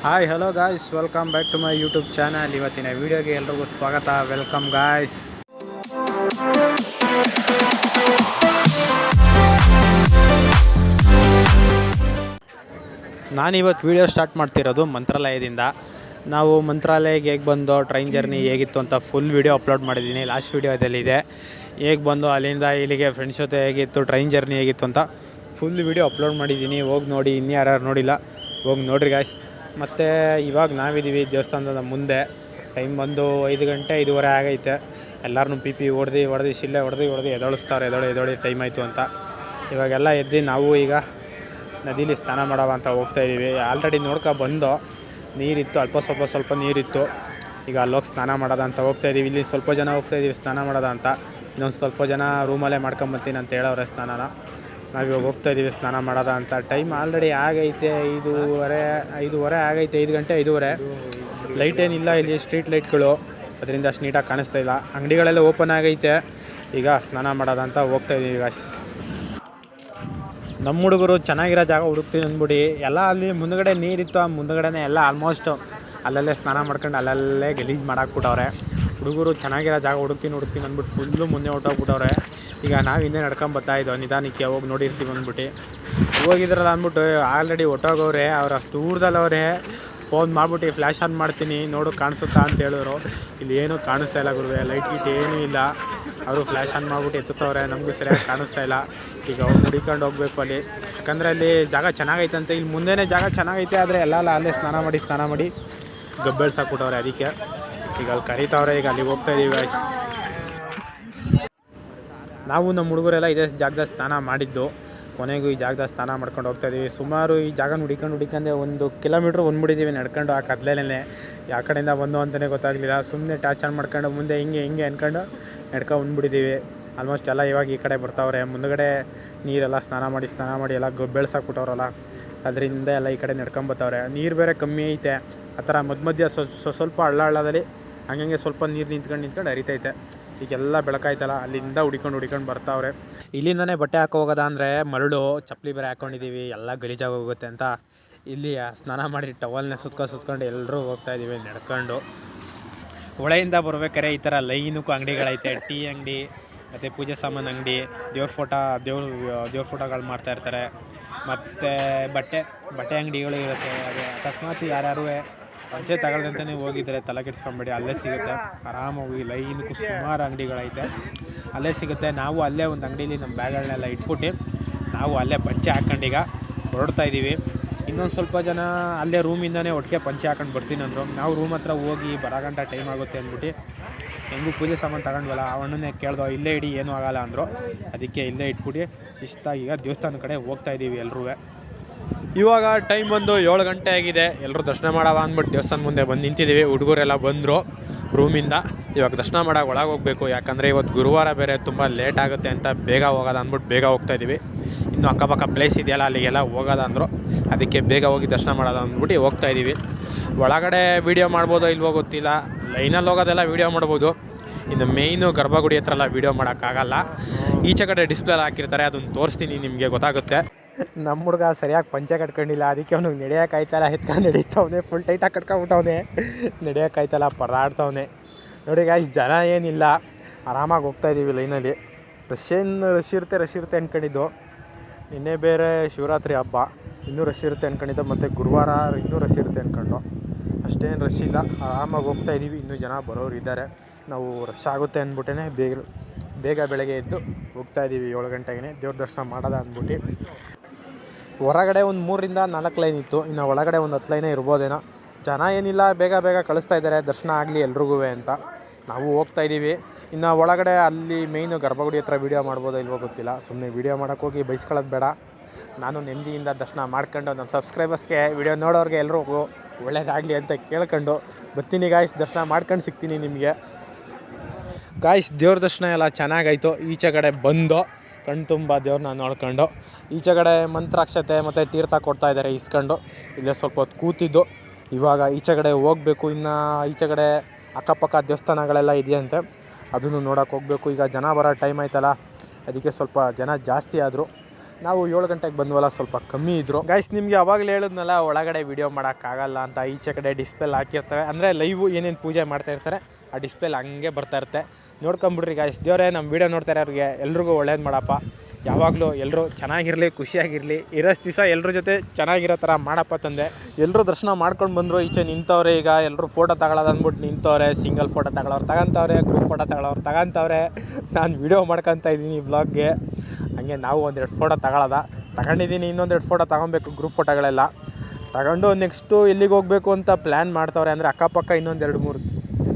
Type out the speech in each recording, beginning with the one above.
Hi hello guys, welcome back to my YouTube channel. ಇವತ್ತಿನ ವೀಡಿಯೋಗೆ ಎಲ್ರಿಗೂ ಸ್ವಾಗತ, ವೆಲ್ಕಮ್ ಗಾಯ್ಸ್. ನಾನಿವತ್ತು ವೀಡಿಯೋ ಸ್ಟಾರ್ಟ್ ಮಾಡ್ತಿರೋದು ಮಂತ್ರಾಲಯದಿಂದ. ನಾವು ಮಂತ್ರಾಲಯಕ್ಕೆ ಹೇಗೆ ಬಂದು ಟ್ರೈನ್ ಜರ್ನಿ ಹೇಗಿತ್ತು ಅಂತ ಫುಲ್ ವೀಡಿಯೋ ಅಪ್ಲೋಡ್ ಮಾಡಿದ್ದೀನಿ. ಲಾಸ್ಟ್ ವೀಡಿಯೋದಲ್ಲಿದೆ. ಹೇಗೆ ಬಂದು ಅಲ್ಲಿಂದ ಇಲ್ಲಿಗೆ ಫ್ರೆಂಡ್ಸ್ ಜೊತೆ ಹೇಗಿತ್ತು, ಟ್ರೈನ್ ಜರ್ನಿ ಹೇಗಿತ್ತು ಅಂತ ಫುಲ್ ವೀಡಿಯೋ ಅಪ್ಲೋಡ್ ಮಾಡಿದ್ದೀನಿ. ಹೋಗಿ ನೋಡಿ, ಇನ್ನೂ ಯಾರು ನೋಡಿಲ್ಲ ಹೋಗಿ ನೋಡಿರಿ ಗಾಯ್ಸ್. ಮತ್ತು ಇವಾಗ ನಾವಿದ್ದೀವಿ ದೇವಸ್ಥಾನದ ಮುಂದೆ. ಟೈಮ್ ಬಂದು 5 ಗಂಟೆ 5:15 ಆಗೈತೆ. ಎಲ್ಲರೂ ಪಿ ಹೊಡೆದು ಶಿಲ್ಲೆ ಹೊಡೆದು ಎದೊಳಿಸ್ತಾರೆ, ಎದೊಳಿ ಟೈಮ್ ಆಯಿತು ಅಂತ. ಇವಾಗೆಲ್ಲ ಎದ್ದು ನಾವು ಈಗ ನದೀಲಿ ಸ್ನಾನ ಮಾಡವ ಅಂತ ಹೋಗ್ತಾಯಿದ್ದೀವಿ. ಆಲ್ರೆಡಿ ಬಂದು ನೀರಿತ್ತು, ಸ್ವಲ್ಪ ನೀರಿತ್ತು. ಈಗ ಅಲ್ಲೋಗಿ ಸ್ನಾನ ಮಾಡೋದ ಅಂತ ಹೋಗ್ತಾಯಿದ್ದೀವಿ. ಇಲ್ಲಿ ಸ್ವಲ್ಪ ಜನ ಹೋಗ್ತಾಯಿದ್ದೀವಿ ಸ್ನಾನ ಮಾಡೋದ ಅಂತ. ಇನ್ನೊಂದು ಸ್ವಲ್ಪ ಜನ ರೂಮಲ್ಲೇ ಮಾಡ್ಕೊಂಬರ್ತೀನಿ ಅಂತ ಹೇಳೋರೆ ಸ್ನಾನನ. ನಾವಿವಾಗ ಹೋಗ್ತಾಯಿದ್ದೀವಿ ಸ್ನಾನ ಮಾಡೋದ ಅಂತ. ಟೈಮ್ ಆಲ್ರೆಡಿ ಆಗೈತೆ 5:30 ಆಗೈತೆ. 5 ಗಂಟೆ 5:30. ಲೈಟ್ ಏನಿಲ್ಲ ಇಲ್ಲಿ, ಸ್ಟ್ರೀಟ್ ಲೈಟ್ಗಳು, ಅದರಿಂದ ಅಷ್ಟು ನೀಟಾಗಿ ಕಾಣಿಸ್ತಾ ಇಲ್ಲ. ಅಂಗಡಿಗಳೆಲ್ಲ ಓಪನ್ ಆಗೈತೆ. ಈಗ ಸ್ನಾನ ಮಾಡೋದ ಅಂತ ಹೋಗ್ತಾಯಿದ್ದೀವಿ ಗಾಯ್ಸ್. ನಮ್ಮ ಹುಡುಗರು ಚೆನ್ನಾಗಿರೋ ಜಾಗ ಹುಡುಕ್ತೀನಿ ಅಂದ್ಬಿಟ್ಟು ಎಲ್ಲ ಅಲ್ಲಿ ಮುಂದುಗಡೆ ನೀರಿತ್ತು, ಆ ಮುಂದುಗಡೆನೇ ಎಲ್ಲ ಆಲ್ಮೋಸ್ಟ್ ಅಲ್ಲಲ್ಲೇ ಸ್ನಾನ ಮಾಡ್ಕೊಂಡು ಅಲ್ಲಲ್ಲೇ ಗಲೀಜು ಮಾಡಾಕ್ಬಿಟ್ಟವ್ರೆ. ಹುಡುಗರು ಚೆನ್ನಾಗಿರೋ ಜಾಗ ಹುಡುಕ್ತೀನಿ ಅಂದ್ಬಿಟ್ಟು ಫುಲ್ಲು ಮುಂದೆ ಹೊಟ್ಟೋಗ್ಬಿಟ್ಟವ್ರೆ. ಈಗ ನಾವು ಹಿಂದೆ ನಡ್ಕೊಂಬರ್ತಾಯಿದ್ದೋ ನಿಧಾನಕ್ಕೆ, ಹೋಗಿ ನೋಡಿರ್ತೀವಿ ಅಂದ್ಬಿಟ್ಟು. ಹೋಗಿದ್ರಲ್ಲ ಅಂದ್ಬಿಟ್ಟು ಆಲ್ರೆಡಿ ಹೊಟ್ಟೋಗವ್ರೆ. ಅವ್ರು ಅಷ್ಟು ದೂರದಲ್ಲವ್ರೆ. ಫೋನ್ ಮಾಡ್ಬಿಟ್ಟು ಫ್ಲ್ಯಾಶ್ ಆನ್ ಮಾಡ್ತೀನಿ ನೋಡು ಕಾಣಿಸುತ್ತಾ ಅಂತ ಹೇಳಿದ್ರು. ಇಲ್ಲಿ ಏನೂ ಕಾಣಿಸ್ತಾ ಇಲ್ಲ ಗುರುವೆ, ಲೈಟ್ ಗೀಟ್ ಏನೂ ಇಲ್ಲ. ಅವರು ಫ್ಲ್ಯಾಶ್ ಆನ್ ಮಾಡ್ಬಿಟ್ಟು ಎತ್ತುತ್ತವ್ರೆ, ನಮಗೂ ಸರಿಯಾಗಿ ಕಾಣಿಸ್ತಾ ಇಲ್ಲ. ಈಗ ಅವ್ರು ಹುಡುಕೊಂಡು ಹೋಗ್ಬೇಕು ಅಲ್ಲಿ, ಯಾಕಂದರೆ ಅಲ್ಲಿ ಜಾಗ ಚೆನ್ನಾಗೈತಂತೆ. ಇಲ್ಲಿ ಮುಂದೆನೇ ಜಾಗ ಚೆನ್ನಾಗೈತೆ, ಆದರೆ ಎಲ್ಲ ಅಲ್ಲೇ ಸ್ನಾನ ಮಾಡಿ ಗಬ್ಬೆಳ್ಸಾಕ್ಬಿಟ್ಟವ್ರೆ. ಅದಕ್ಕೆ ಈಗ ಅಲ್ಲಿ ಕರೀತಾವ್ರೆ. ಈಗ ಅಲ್ಲಿಗೆ ಹೋಗ್ತಾಯಿದ್ದೀವಿ ಗಾಯ್ಸ್. ನಾವು ನಮ್ಮ ಹುಡುಗರೆಲ್ಲ ಇದೇ ಜಾಗದಲ್ಲಿ ಸ್ನಾನ ಮಾಡಿದ್ದು. ಕೊನೆಗೂ ಈ ಜಾಗದಲ್ಲಿ ಸ್ನಾನ ಮಾಡ್ಕೊಂಡು ಹೋಗ್ತಾಯಿದ್ದೀವಿ. ಸುಮಾರು ಈ ಜಾಗನ ಹುಡ್ಕೊಂಡೆ 1 ಕಿಲೋಮೀಟ್ರ್ ಬಂದ್ಬಿಟ್ಟಿದ್ದೀವಿ ನಡ್ಕೊಂಡು. ಆ ಕತ್ಲೆನೇ ಯಾವ ಕಡೆಯಿಂದ ಬಂದು ಅಂತಲೇ ಗೊತ್ತಾಗಲಿಲ್ಲ. ಸುಮ್ಮನೆ ಟಾರ್ಚ್ ಆನ್ ಮಾಡ್ಕೊಂಡು ಮುಂದೆ ಹಿಂಗೆ ಅಂದ್ಕೊಂಡು ನಡ್ಕೊಂಡು ಬಂದ್ಬಿಟ್ಟಿದ್ದೀವಿ. ಆಲ್ಮೋಸ್ಟ್ ಎಲ್ಲ ಇವಾಗ ಈ ಕಡೆ ಬರ್ತಾವ್ರೆ. ಮುಂದುಗಡೆ ನೀರೆಲ್ಲ ಸ್ನಾನ ಮಾಡಿ ಎಲ್ಲ ಬೆಳೆಸಾಕ್ಬಿಟ್ಟವ್ರಲ್ಲ, ಅದರಿಂದ ಎಲ್ಲ ಈ ಕಡೆ ನಡ್ಕೊಂಬತ್ತವ್ರೆ. ನೀರು ಬೇರೆ ಕಮ್ಮಿ ಐತೆ. ಆ ಥರ ಮಧ್ಯ ಸ್ವಲ್ಪ ಹಳ್ಳದಲ್ಲಿ ಹಂಗೆ ಸ್ವಲ್ಪ ನೀರು ನಿಂತ್ಕೊಂಡು ಹರಿತೈತೆ. ಈಗೆಲ್ಲ ಬೆಳಕಾಯ್ತಲ್ಲ, ಅಲ್ಲಿಂದ ಹುಡ್ಕೊಂಡು ಬರ್ತಾವ್ರೆ. ಇಲ್ಲಿಂದನೇ ಬಟ್ಟೆ ಹೋಗೋದ ಅಂದರೆ ಮರಳು ಚಪ್ಪಲಿ ಬೇರೆ ಹಾಕ್ಕೊಂಡಿದ್ದೀವಿ, ಎಲ್ಲ ಗಲೀಜಾಗಿ ಹೋಗುತ್ತೆ ಅಂತ ಇಲ್ಲಿ ಸ್ನಾನ ಮಾಡಿ ಟವಲ್ನ ಸುತ್ಕೊಂಡು ಎಲ್ಲರೂ ಹೋಗ್ತಾಯಿದ್ದೀವಿ ನಡ್ಕೊಂಡು. ಹೊಳೆಯಿಂದ ಬರ್ಬೇಕಾರೆ ಈ ಥರ ಲೈನಕ್ಕೂ ಅಂಗಡಿಗಳೈತೆ. ಟೀ ಅಂಗಡಿ ಮತ್ತು ಪೂಜೆ ಸಾಮಾನು ಅಂಗಡಿ, ದೇವ್ರ ಫೋಟೋಗಳು ಮಾಡ್ತಾಯಿರ್ತಾರೆ. ಮತ್ತು ಬಟ್ಟೆ ಅಂಗಡಿಗಳು ಇರುತ್ತೆ. ಅದು ಅಕಸ್ಮಾತ್ ಯಾರು ಪಂಚೆ ತಗೊಳ್ದಂತಲೇ ಹೋಗಿದ್ದಾರೆ, ತಲೆ ಕೆಡಿಸ್ಕೊಂಬೇಡಿ, ಅಲ್ಲೇ ಸಿಗುತ್ತೆ. ಆರಾಮಾಗಿ ಲೈನಕ್ಕೂ ಸುಮಾರು ಅಂಗಡಿಗಳೈತೆ, ಅಲ್ಲೇ ಸಿಗುತ್ತೆ. ನಾವು ಅಲ್ಲೇ ಒಂದು ಅಂಗಡೀಲಿ ನಮ್ಮ ಬ್ಯಾಗ್ಗಳನ್ನೆಲ್ಲ ಇಟ್ಬಿಟ್ಟು ನಾವು ಅಲ್ಲೇ ಪಂಚೆ ಹಾಕ್ಕೊಂಡೀಗ ಹೊರಡ್ತಾಯಿದ್ದೀವಿ. ಇನ್ನೊಂದು ಸ್ವಲ್ಪ ಜನ ಅಲ್ಲೇ ರೂಮಿಂದನೇ ಒಟ್ಟಿಗೆ ಪಂಚೆ ಹಾಕೊಂಡು ಬರ್ತೀನಿ ಅಂದರು. ನಾವು ರೂಮ್ ಹತ್ರ ಹೋಗಿ ಬರೋಗಂಟ ಟೈಮ್ ಆಗುತ್ತೆ ಅಂದ್ಬಿಟ್ಟು ಹೆಂಗೂ ಪೂಜೆ ಸಾಮಾನು ತಗೊಂಡ್ವಲ್ಲ, ಅವನನ್ನೇ ಕೇಳ್ದೋ, ಇಲ್ಲೇ ಇಡಿ ಏನೂ ಆಗೋಲ್ಲ ಅಂದರು. ಅದಕ್ಕೆ ಇಲ್ಲೇ ಇಟ್ಬಿಟ್ಟು ಶಿಸ್ತಾಗಿ ಈಗ ದೇವಸ್ಥಾನ ಕಡೆ ಹೋಗ್ತಾಯಿದ್ದೀವಿ ಎಲ್ಲರೂ. ಇವಾಗ ಟೈಮ್ ಬಂದು 7 ಗಂಟೆ ಆಗಿದೆ. ಎಲ್ಲರೂ ದರ್ಶನ ಮಾಡವ ಅಂದ್ಬಿಟ್ಟು ದೇವಸ್ಥಾನ ಮುಂದೆ ಬಂದು ನಿಂತಿದ್ದೀವಿ. ಹುಡುಗರೆಲ್ಲ ಬಂದರು ರೂಮಿಂದ. ಇವಾಗ ದರ್ಶನ ಮಾಡೋಕೆ ಒಳಗೆ ಹೋಗಬೇಕು, ಯಾಕಂದರೆ ಇವತ್ತು ಗುರುವಾರ ಬೇರೆ ತುಂಬ ಲೇಟ್ ಆಗುತ್ತೆ ಅಂತ ಬೇಗ ಹೋಗೋದ ಅಂದ್ಬಿಟ್ಟು ಬೇಗ ಹೋಗ್ತಾಯಿದ್ದೀವಿ. ಇನ್ನು ಅಕ್ಕಪಕ್ಕ ಪ್ಲೇಸ್ ಇದೆಯಲ್ಲ ಅಲ್ಲಿಗೆಲ್ಲ ಹೋಗೋದ ಅಂದರು. ಅದಕ್ಕೆ ಬೇಗ ಹೋಗಿ ದರ್ಶನ ಮಾಡೋದು ಅಂದ್ಬಿಟ್ಟು ಹೋಗ್ತಾಯಿದ್ದೀವಿ. ಒಳಗಡೆ ವೀಡಿಯೋ ಮಾಡ್ಬೋದೋ ಇಲ್ವೋ ಗೊತ್ತಿಲ್ಲ. ಲೈನಲ್ಲಿ ಹೋಗೋದೆಲ್ಲ ವೀಡಿಯೋ ಮಾಡ್ಬೋದು. ಇನ್ನು ಮೇಯ್ನು ಗರ್ಭಗುಡಿ ಹತ್ರ ಎಲ್ಲ ವೀಡಿಯೋ ಮಾಡೋಕ್ಕಾಗಲ್ಲ. ಈಚೆ ಕಡೆ ಡಿಸ್ಪ್ಲೇ ಹಾಕಿರ್ತಾರೆ, ಅದನ್ನು ತೋರಿಸ್ತೀನಿ, ನಿಮಗೆ ಗೊತ್ತಾಗುತ್ತೆ. ನಮ್ಮ ಹುಡುಗ ಸರಿಯಾಗಿ ಪಂಚೆ ಕಟ್ಕೊಂಡಿಲ್ಲ, ಅದಕ್ಕೆ ಅವ್ನಿಗೆ ನಡೆಯೋಕ್ಕಾಯ್ತಲ್ಲ, ಎತ್ಕೊಂಡು ನಡೀತವನೆ. ಫುಲ್ ಟೈಟಾಗಿ ಕಟ್ಕೊಂಬಿಟ್ಟವನೆ, ನಡೆಯೋಕ್ಕಾಯ್ತಲ್ಲ, ಪರದಾಡ್ತವನೆ. ನೋಡಿ ಗಾಯ್ಸ್, ಜನ ಏನಿಲ್ಲ, ಆರಾಮಾಗಿ ಹೋಗ್ತಾಯಿದ್ದೀವಿ ಲೈನಲ್ಲಿ. ರಶ್ ಇರುತ್ತೆ ಅಂದ್ಕೊಂಡಿದ್ದು. ನಿನ್ನೆ ಬೇರೆ ಶಿವರಾತ್ರಿ ಹಬ್ಬ, ಇನ್ನೂ ರಶ್ ಇರುತ್ತೆ ಅಂದ್ಕೊಂಡಿದ್ದು. ಮತ್ತು ಗುರುವಾರ ಇನ್ನೂ ರಶ್ ಇರುತ್ತೆ ಅಂದ್ಕೊಂಡು. ಅಷ್ಟೇನು ರಶ್ ಇಲ್ಲ, ಆರಾಮಾಗಿ ಹೋಗ್ತಾಯಿದ್ದೀವಿ. ಇನ್ನೂ ಜನ ಬರೋರು ಇದ್ದಾರೆ. ನಾವು ರಶ್ ಆಗುತ್ತೆ ಅಂದ್ಬಿಟ್ಟೇ ಬೇಗ ಬೆಳಗ್ಗೆ ಎದ್ದು ಹೋಗ್ತಾಯಿದ್ದೀವಿ. 7 ಗಂಟೆಗೆ ದೇವ್ರ ದರ್ಶನ ಮಾಡೋದ ಅಂದ್ಬಿಟ್ಟು. ಹೊರಗಡೆ ಒಂದು 3ರಿಂದ 4 ಲೈನ್ ಇತ್ತು, ಇನ್ನು ಒಳಗಡೆ ಒಂದು 10 ಲೈನೇ ಇರ್ಬೋದೇನೋ. ಜನ ಏನಿಲ್ಲ, ಬೇಗ ಕಳಿಸ್ತಾ ಇದ್ದಾರೆ ದರ್ಶನ ಆಗಲಿ ಎಲ್ರಿಗೂ ಅಂತ. ನಾವು ಹೋಗ್ತಾಯಿದ್ದೀವಿ. ಇನ್ನು ಒಳಗಡೆ ಅಲ್ಲಿ ಮೇಯ್ನು ಗರ್ಭಗುಡಿ ಹತ್ರ ವೀಡಿಯೋ ಮಾಡ್ಬೋದೋ ಇಲ್ವೋ ಗೊತ್ತಿಲ್ಲ. ಸುಮ್ಮನೆ ವೀಡಿಯೋ ಮಾಡೋಕ್ಕೋಗಿ ಬೈಸ್ಕೊಳ್ಳೋದು ಬೇಡ. ನಾನು ನೆಮ್ಮದಿಯಿಂದ ದರ್ಶನ ಮಾಡ್ಕೊಂಡು ನಮ್ಮ ಸಬ್ಸ್ಕ್ರೈಬರ್ಸ್ಗೆ, ವೀಡಿಯೋ ನೋಡೋರಿಗೆ ಎಲ್ರಿಗೂ ಒಳ್ಳೇದಾಗಲಿ ಅಂತ ಕೇಳ್ಕೊಂಡು ಬರ್ತೀನಿ ಗಾಯ್ಸ್. ದರ್ಶನ ಮಾಡ್ಕೊಂಡು ಸಿಗ್ತೀನಿ ನಿಮಗೆ ಗಾಯ್ಸ್. ದೇವ್ರ ದರ್ಶನ ಎಲ್ಲ ಚೆನ್ನಾಗಾಯಿತು. ಈಚೆ ಕಡೆ ಬಂದು ಕಣ್ಣು ತುಂಬ ದೇವ್ರನ್ನ ನೋಡ್ಕೊಂಡು, ಈಚೆ ಕಡೆ ಮಂತ್ರಾಕ್ಷತೆ ಮತ್ತು ತೀರ್ಥ ಕೊಡ್ತಾಯಿದ್ದಾರೆ ಇಸ್ಕೊಂಡು. ಇಲ್ಲೇ ಸ್ವಲ್ಪ ಹೊತ್ತು ಕೂತಿದ್ದು. ಇವಾಗ ಈಚೆ ಕಡೆ ಹೋಗಬೇಕು. ಇನ್ನು ಈಚೆ ಕಡೆ ಅಕ್ಕಪಕ್ಕ ದೇವಸ್ಥಾನಗಳೆಲ್ಲ ಇದೆಯಂತೆ, ಅದನ್ನು ನೋಡೋಕೆ ಹೋಗಬೇಕು. ಈಗ ಜನ ಬರೋ ಟೈಮ್ ಆಯ್ತಲ್ಲ, ಅದಕ್ಕೆ ಸ್ವಲ್ಪ ಜನ ಜಾಸ್ತಿ ಆದರು. ನಾವು 7 ಗಂಟೆಗೆ ಬಂದ್ವಲ್ಲ, ಸ್ವಲ್ಪ ಕಮ್ಮಿ ಇದ್ದರು ಗೈಸ್. ನಿಮಗೆ ಅವಾಗಲೇ ಹೇಳಿದ್ನಲ್ಲ ಒಳಗಡೆ ವೀಡಿಯೋ ಮಾಡೋಕ್ಕಾಗಲ್ಲ ಅಂತ. ಈಚೆ ಕಡೆ ಡಿಸ್ಪ್ಲೇಲಿ ಹಾಕಿರ್ತವೆ, ಅಂದರೆ ಲೈವ್ ಏನೇನು ಪೂಜೆ ಮಾಡ್ತಾ ಇರ್ತಾರೆ ಆ ಡಿಸ್ಪ್ಲೇಲಿ ಹಂಗೆ ಬರ್ತಾ ಇರುತ್ತೆ. ನೋಡ್ಕೊಂಬಿಡ್ರಿ ಗೈಸ್. ದೇವರೇ ನಮ್ಮ ವೀಡಿಯೋ ನೋಡ್ತಾ ಇರೋರಿಗೆ ಎಲ್ರಿಗೂ ಒಳ್ಳೇದು ಮಾಡಪ್ಪ. ಯಾವಾಗಲೂ ಎಲ್ಲರೂ ಚೆನ್ನಾಗಿರಲಿ, ಖುಷಿಯಾಗಿರಲಿ, ಇರೋಷ್ಟು ದಿವಸ ಎಲ್ಲರ ಜೊತೆ ಚೆನ್ನಾಗಿರೋ ಥರ ಮಾಡಪ್ಪ ತಂದೆ. ಎಲ್ಲರೂ ದರ್ಶನ ಮಾಡ್ಕೊಂಡು ಬಂದರು. ಈಚೆ ನಿಂತವ್ರೆ. ಈಗ ಎಲ್ಲರೂ ಫೋಟೋ ತಗೊಳ್ಳೋದು ಅಂದ್ಬಿಟ್ಟು ನಿಂತವ್ರೆ. ಸಿಂಗಲ್ ಫೋಟೋ ತಗೊಳ್ಳೋರು ತಗೊಂತವ್ರೆ, ಗ್ರೂಪ್ ಫೋಟೋ ತಗೊಳ್ಳೋರು ತಗೊಂತವ್ರೆ. ನಾನು ವೀಡಿಯೋ ಮಾಡ್ಕೊತಾ ಇದ್ದೀನಿ ಬ್ಲಾಗ್ಗೆ. ಹಾಗೆ ನಾವು ಒಂದೆರಡು ಫೋಟೋ ತಗೊಂಡಿದ್ದೀನಿ. ಇನ್ನೊಂದೆರಡು ಫೋಟೋ ತಗೊಬೇಕು, ಗ್ರೂಪ್ ಫೋಟೋಗಳೆಲ್ಲ ತಗೊಂಡು ನೆಕ್ಸ್ಟು ಎಲ್ಲಿಗೆ ಹೋಗಬೇಕು ಅಂತ ಪ್ಲ್ಯಾನ್ ಮಾಡ್ತವ್ರೆ. ಅಂದರೆ ಅಕ್ಕಪಕ್ಕ ಇನ್ನೊಂದು 2-3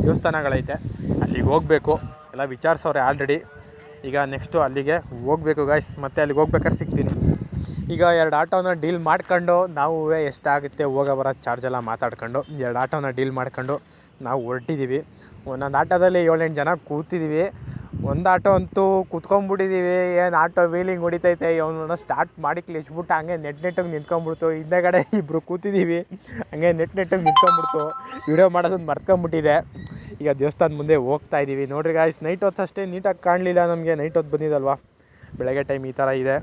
ದೇವಸ್ಥಾನಗಳೈತೆ, ಅಲ್ಲಿಗೆ ಹೋಗಬೇಕು. ಎಲ್ಲ ವಿಚಾರಿಸವ್ರೆ ಆಲ್ರೆಡಿ. ಈಗ ನೆಕ್ಸ್ಟು ಅಲ್ಲಿಗೆ ಹೋಗಬೇಕು ಗಾಯ್ಸ್. ಮತ್ತೆ ಅಲ್ಲಿಗೆ ಹೋಗ್ಬೇಕಾದ್ರೆ ಸಿಗ್ತೀನಿ. ಈಗ 2 ಆಟೋನ ಡೀಲ್ ಮಾಡ್ಕೊಂಡು ನಾವು ಎಷ್ಟಾಗುತ್ತೆ ಹೋಗೋ ಬರೋ ಚಾರ್ಜೆಲ್ಲ ಮಾತಾಡ್ಕೊಂಡು 2 ಆಟೋನ ಡೀಲ್ ಮಾಡ್ಕೊಂಡು ನಾವು ಹೊರಟಿದ್ದೀವಿ. ಒಂದೊಂದು ಆಟೋದಲ್ಲಿ 7-8 ಜನ ಕೂತಿದ್ದೀವಿ. ಒಂದು ಆಟೋ ಅಂತೂ ಕೂತ್ಕೊಂಡ್ಬಿಟ್ಟಿದ್ದೀವಿ. ಏನು ಆಟೋ ವೀಲಿಂಗ್ ಹೊಡಿತೈತೆ, ಇವನು ಸ್ಟಾರ್ಟ್ ಮಾಡಿ ಕ್ಲಿಚ್ಬಿಟ್ಟು ಹಂಗೆ ನೆಟ್ಟಿಗೆ ನಿಂತ್ಕೊಂಡ್ಬಿಡ್ತು. ಹಿಂದೆಗಡೆ ಇಬ್ಬರು ಕೂತಿದ್ದೀವಿ, ಹಂಗೆ ನೆಟ್ಟಿಗೆ ನಿಂತ್ಕೊಂಡ್ಬಿಡ್ತು. ವೀಡಿಯೋ ಮಾಡೋದನ್ನು ಮರ್ತ್ಕೊಂಡ್ಬಿಟ್ಟಿದೆ. ಈಗ ದೇವಸ್ಥಾನದ ಮುಂದೆ ಹೋಗ್ತಾ ಇದ್ದೀವಿ. ನೋಡಿರಿ ಗಾಯ್ಸ್, ನೈಟ್ ಹೊತ್ತು ಅಷ್ಟೇ ನೀಟಾಗಿ ಕಾಣಲಿಲ್ಲ ನಮಗೆ. ನೈಟ್ ಹೊತ್ತು ಬಂದಿದ್ದಲ್ವ, ಬೆಳಗ್ಗೆ ಟೈಮ್ ಈ ಥರ ಇದೆ.